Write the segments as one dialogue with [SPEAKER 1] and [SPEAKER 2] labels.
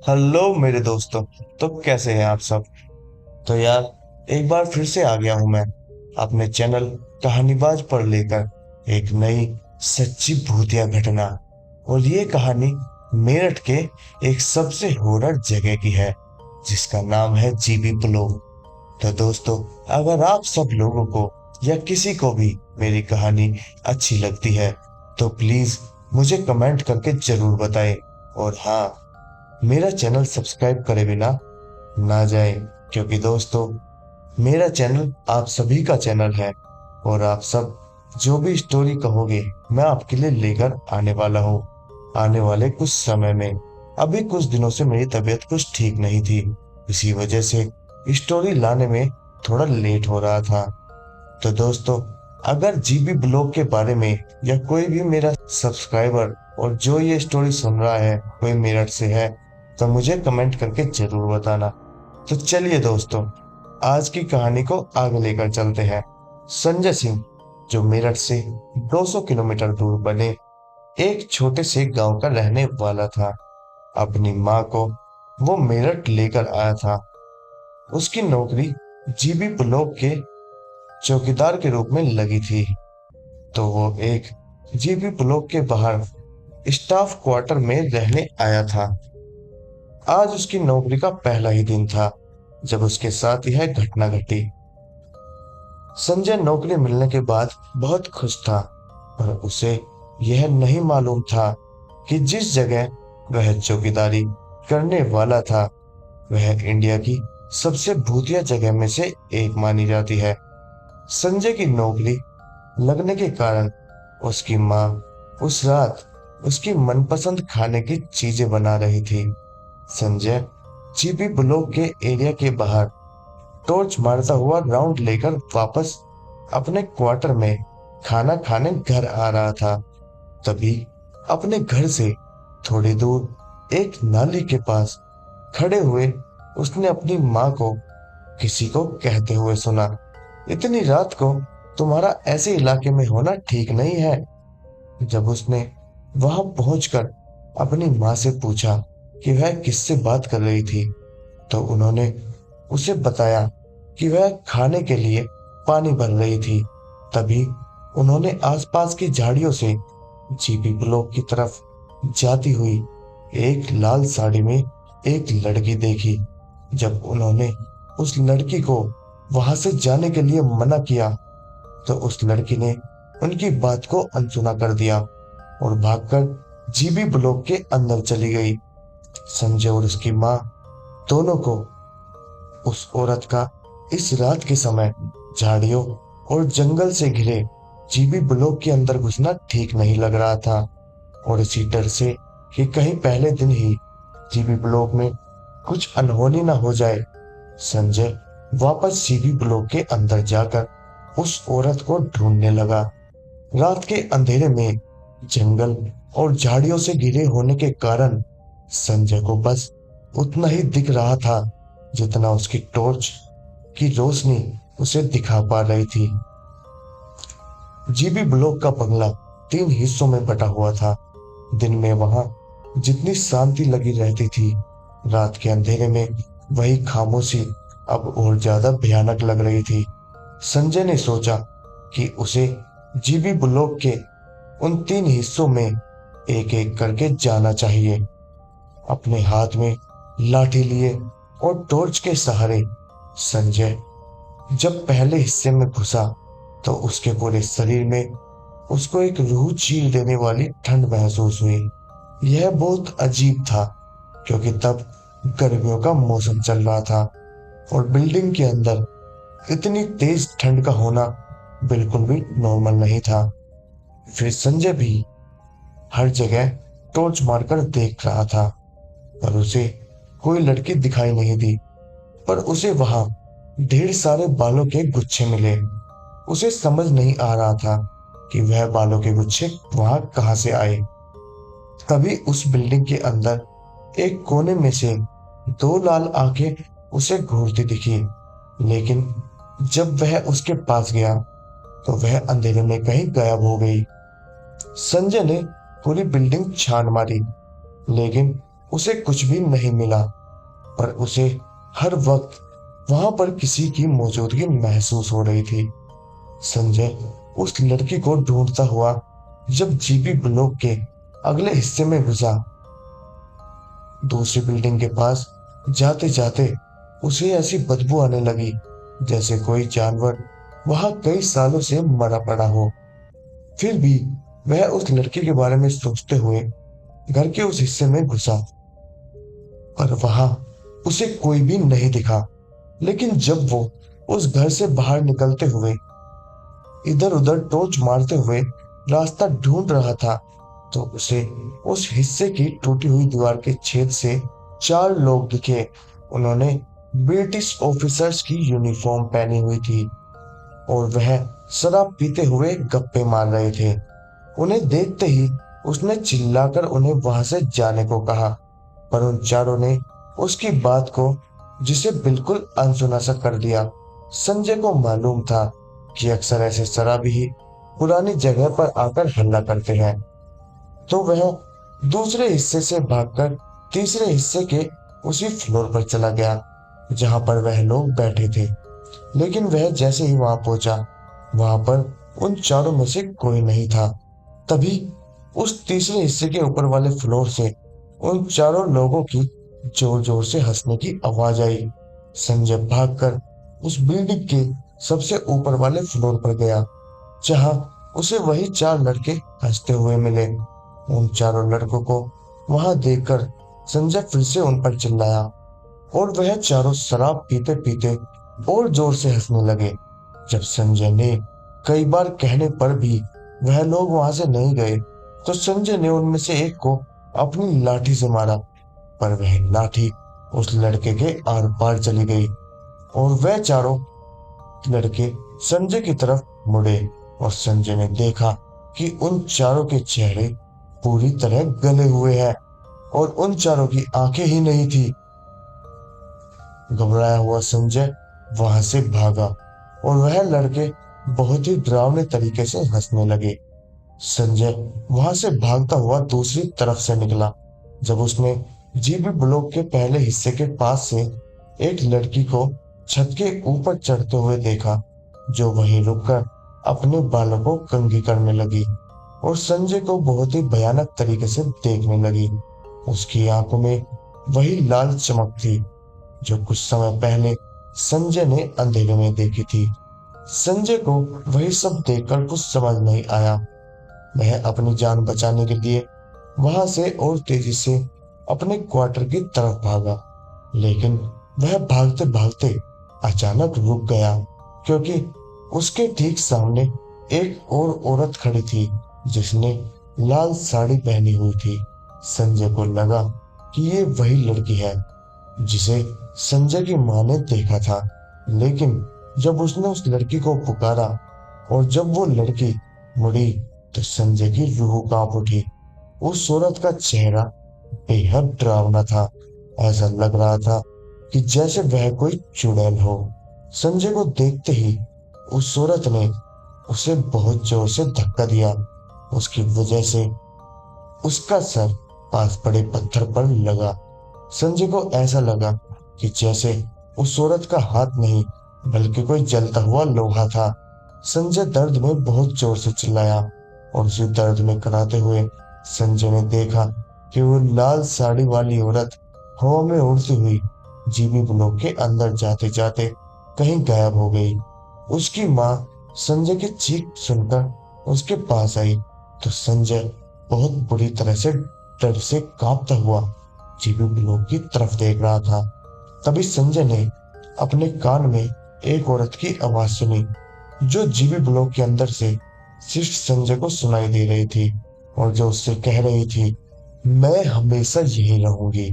[SPEAKER 1] Hello मेरे दोस्तों। तो कैसे हैं आप सब। तो यार, एक बार फिर से आ गया हूं मैं अपने चैनल कहानीबाज पर लेकर एक नई सच्ची भूतिया घटना। और ये कहानी मेरठ के एक सबसे हॉरर जगह की है जिसका नाम है जीबी ब्लॉक। तो दोस्तों, अगर आप सब लोगों को या किसी को भी मेरी कहानी अच्छी लगती है तो प्लीज मुझे कमेंट करके जरूर बताएं। और हाँ, मेरा चैनल सब्सक्राइब करे बिना ना जाए, क्योंकि दोस्तों, मेरा चैनल आप सभी का चैनल है और आप सब जो भी स्टोरी कहोगे मैं आपके लिए लेकर आने वाला हूँ आने वाले कुछ समय में। अभी कुछ दिनों से मेरी तबीयत कुछ ठीक नहीं थी, इसी वजह से स्टोरी लाने में थोड़ा लेट हो रहा था। तो दोस्तों, अगर जीबी ब्लॉग के बारे में या कोई भी मेरा सब्सक्राइबर और जो ये स्टोरी सुन रहा है कोई मेरठ से है तो मुझे कमेंट करके जरूर बताना। तो चलिए दोस्तों, आज की कहानी को आगे लेकर चलते हैं। संजय सिंह, जो मेरठ से 200 किलोमीटर दूर बने एक छोटे से गांव का रहने वाला था, अपनी माँ को वो मेरठ लेकर आया था। उसकी नौकरी जीबी ब्लॉक के चौकीदार के रूप में लगी थी। तो वो एक जीबी ब्लॉक के बाहर स्टाफ क्वार्टर में रहने आया था। आज उसकी नौकरी का पहला ही दिन था जब उसके साथ यह घटना घटी। संजय नौकरी मिलने के बाद बहुत खुश था, पर उसे यह नहीं मालूम था कि जिस जगह वह चौकीदारी करने वाला था वह इंडिया की सबसे भूतिया जगह में से एक मानी जाती है। संजय की नौकरी लगने के कारण उसकी माँ उस रात उसकी मनपसंद खाने की चीजें बना रही थी। संजय जीबी ब्लॉक के एरिया के बाहर टॉर्च मारता हुआ राउंड लेकर वापस अपने क्वार्टर में खाना खाने घर आ रहा था। तभी अपने घर से थोड़ी दूर एक नाली के पास खड़े हुए उसने अपनी माँ को किसी को कहते हुए सुना, इतनी रात को तुम्हारा ऐसे इलाके में होना ठीक नहीं है। जब उसने वहां पहुंचकर अपनी माँ से पूछा कि वह किससे बात कर रही थी तो उन्होंने उसे बताया कि वह खाने के लिए पानी भर रही थी। तभी उन्होंने आसपास की झाड़ियों से जीपी ब्लॉक की तरफ जाती हुई एक लाल साड़ी में एक लड़की देखी। जब उन्होंने उस लड़की को वहां से जाने के लिए मना किया तो उस लड़की ने उनकी बात को अनसुना कर दिया और भागकर जीबी ब्लॉक के अंदर चली गई। संजय और उसकी माँ दोनों को उस औरत का इस रात के समय झाड़ियों और जंगल से घिरे जीबी ब्लॉक के अंदर घुसना ठीक नहीं लग रहा था। और इसी डर से कि कहीं पहले दिन ही जीबी ब्लॉक में कुछ अनहोनी ना हो जाए, संजय वापस जीबी ब्लॉक के अंदर जाकर उस औरत को ढूंढने लगा। रात के अंधेरे में जंगल और झाड़ियों से घिरे होने के कारण संजय को बस उतना ही दिख रहा था जितना उसकी टॉर्च की रोशनी उसे दिखा पा रही थी। जीबी ब्लॉक का बंगला 3 हिस्सों में बटा हुआ था। दिन में वहां जितनी शांति लगी रहती थी, रात के अंधेरे में वही खामोशी अब और ज्यादा भयानक लग रही थी। संजय ने सोचा कि उसे जीबी ब्लॉक के उन 3 हिस्सों में एक एक करके जाना चाहिए। अपने हाथ में लाठी लिए और टॉर्च के सहारे संजय जब पहले हिस्से में घुसा तो उसके पूरे शरीर में उसको एक रूह चीर देने वाली ठंड महसूस हुई। यह बहुत अजीब था क्योंकि तब गर्मियों का मौसम चल रहा था और बिल्डिंग के अंदर इतनी तेज ठंड का होना बिल्कुल भी नॉर्मल नहीं था। फिर संजय भी हर जगह टॉर्च मारकर देख रहा था पर उसे कोई लड़की दिखाई नहीं दी। पर उसे वहां ढेर सारे बालों के गुच्छे मिले। उसे समझ नहीं आ रहा था कि वह बालों के गुच्छे वहां कहां से आए। तभी उस बिल्डिंग के अंदर एक कोने में से 2 लाल आंखें उसे घूरती दिखी, लेकिन जब वह उसके पास गया तो वह अंधेरे में कहीं गायब हो गई। संजय ने पूरी बिल्डिंग छान मारी, लेकिन उसे कुछ भी नहीं मिला, पर उसे हर वक्त वहां पर किसी की मौजूदगी महसूस हो रही थी। संजय उस लड़की को ढूंढता हुआ जब जीबी ब्लॉक के अगले हिस्से में घुसा, दूसरी बिल्डिंग के पास जाते जाते उसे ऐसी बदबू आने लगी जैसे कोई जानवर वहां कई सालों से मरा पड़ा हो। फिर भी वह उस लड़की के बारे में सोचते हुए घर के उस हिस्से में घुसा, पर वहां उसे कोई भी नहीं दिखा। लेकिन जब वो उस घर से बाहर निकलते हुए इधर उधर टॉर्च मारते हुए रास्ता ढूंढ रहा था, तो उसे उस हिस्से की टूटी हुई दीवार के छेद से चार लोग दिखे। उन्होंने ब्रिटिश ऑफिसर्स की यूनिफॉर्म पहनी हुई थी और वह शराब पीते हुए गप्पे मार रहे थे। उन्हें देखते ही उसने चिल्लाकर उन्हें वहां से जाने को कहा, पर उन चारों ने उसकी बात को जिसे बिल्कुल अनसुना सा कर दिया। संजय को मालूम था कि अक्सर ऐसे शराबी ही पुरानी जगह पर आकर हल्ला करते हैं, तो वह दूसरे हिस्से से भागकर तीसरे हिस्से के उसी फ्लोर पर चला गया जहां पर वह लोग बैठे थे। लेकिन वह जैसे ही वहां पहुंचा, वहां पर उन चारों में से कोई नहीं था। तभी उस तीसरे हिस्से के ऊपर वाले फ्लोर से उन चारों लोगों की जोर जोर से हंसने की आवाज आई। संजय भागकर उस बिल्डिंग के सबसे ऊपर वाले फ्लोर पर गया, जहां उसे वही चार लड़के हंसते हुए मिले। उन चारों लड़कों को वहां देखकर संजय फिर से उन पर चिल्लाया और वह चारों शराब पीते पीते और जोर से हंसने लगे। जब संजय ने कई बार कहने पर भी वह लोग वहां से नहीं गए, तो संजय ने उनमें से एक को अपनी लाठी से मारा, पर वह लाठी उस लड़के के आर पार चली गई और वह चारों लड़के संजय की तरफ मुड़े और संजय ने देखा कि उन चारों के चेहरे पूरी तरह गले हुए हैं और उन चारों की आंखें ही नहीं थी। घबराया हुआ संजय वहां से भागा और वह लड़के बहुत ही डरावने तरीके से हंसने लगे। संजय वहां से भागता हुआ दूसरी तरफ से निकला। जब उसने जीबी ब्लॉक के पहले हिस्से के पास से एक लड़की को छत के ऊपर चढ़ते हुए देखा, जो वहीं रुककर अपने बालों को कंघी करने लगी और संजय को बहुत ही भयानक तरीके से देखने लगी। उसकी आंखों में वही लाल चमक थी जो कुछ समय पहले संजय ने अंधेरे में देखी थी। संजय को वही सब देखकर कुछ समझ नहीं आया। वह अपनी जान बचाने के लिए वहां से और तेजी से अपने क्वार्टर की तरफ भागा, लेकिन वह भागते भागते अचानक रुक गया, क्योंकि उसके ठीक सामने एक और औरत खड़ी थी जिसने लाल साड़ी पहनी हुई थी। संजय को लगा कि ये वही लड़की है जिसे संजय की मां ने देखा था। लेकिन जब उसने उस लड़की को पुकारा और जब वो लड़की मुड़ी, तो संजय की रूह कांप उठी। उस औरत का चेहरा बेहद डरावना था। ऐसा लग रहा था कि जैसे वह कोई चुड़ैल हो। संजय को देखते ही उस औरत ने उसे बहुत जोर से धक्का दिया। उसकी वजह से उसका सर पास पड़े पत्थर पर लगा। संजय को ऐसा लगा कि जैसे उस औरत का हाथ नहीं बल्कि कोई जलता हुआ लोहा था। संजय दर्द में बहुत जोर से चिल्लाया और उसी दर्द में कराते हुए संजय ने देखा कि वो लाल साड़ी वाली औरत हवा में उड़ती हुई जीबी ब्लॉक के अंदर जाते जाते कहीं गायब हो गई। उसकी माँ संजय की चीख सुनकर उसके पास आई, तो संजय बहुत बुरी तरह से डर से कांपता हुआ जीबी ब्लॉक की तरफ देख रहा था। तभी संजय ने अपने कान में एक औरत की आवाज सुनी, जो जीबी ब्लॉक के अंदर से सिर्फ संजय को सुनाई दे रही थी और जो उससे कह रही थी, मैं हमेशा यही रहूंगी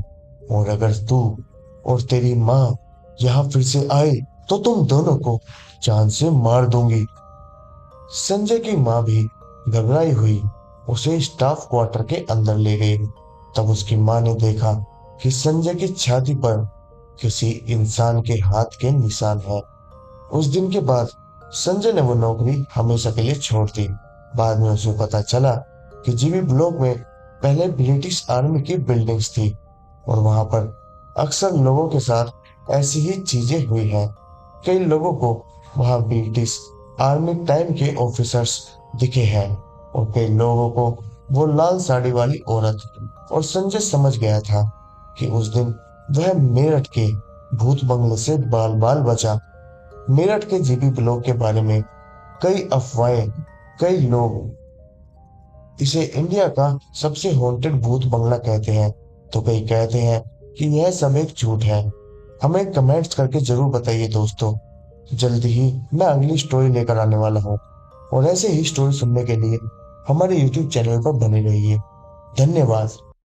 [SPEAKER 1] और अगर तू और तेरी माँ यहाँ फिर से आए तो तुम दोनों को जान से मार दूंगी। संजय की माँ भी घबराई हुई उसे स्टाफ क्वार्टर के अंदर ले गई। तब उसकी माँ ने देखा कि संजय की छाती पर किसी इंसान के हाथ के निशान है। उस दिन के बाद संजय ने वो नौकरी हमेशा के लिए छोड़ दी। बाद में उसे पता चला कि जीबी ब्लॉक में पहले ब्रिटिश आर्मी की बिल्डिंग्स थी, और वहां पर अक्सर लोगों के साथ ऐसी ही चीजें हुई हैं। कई लोगों को वहां ब्रिटिश आर्मी टाइम के ऑफिसर्स दिखे हैं और कई लोगों को वो लाल साड़ी वाली औरत। और संजय समझ गया था कि उस दिन वह मेरठ के भूत बंगले से बाल बाल बचा। मेरठ के जीबी ब्लॉक के बारे में कई अफवाहें, कई लोग इसे इंडिया का सबसे हॉन्टेड भूत बंगला कहते हैं, तो कई कहते हैं कि यह सब एक झूठ है। हमें कमेंट्स करके जरूर बताइए दोस्तों। जल्दी ही मैं अगली स्टोरी लेकर आने वाला हूँ, और ऐसे ही स्टोरी सुनने के लिए हमारे यूट्यूब चैनल पर बने रहिए। धन्यवाद।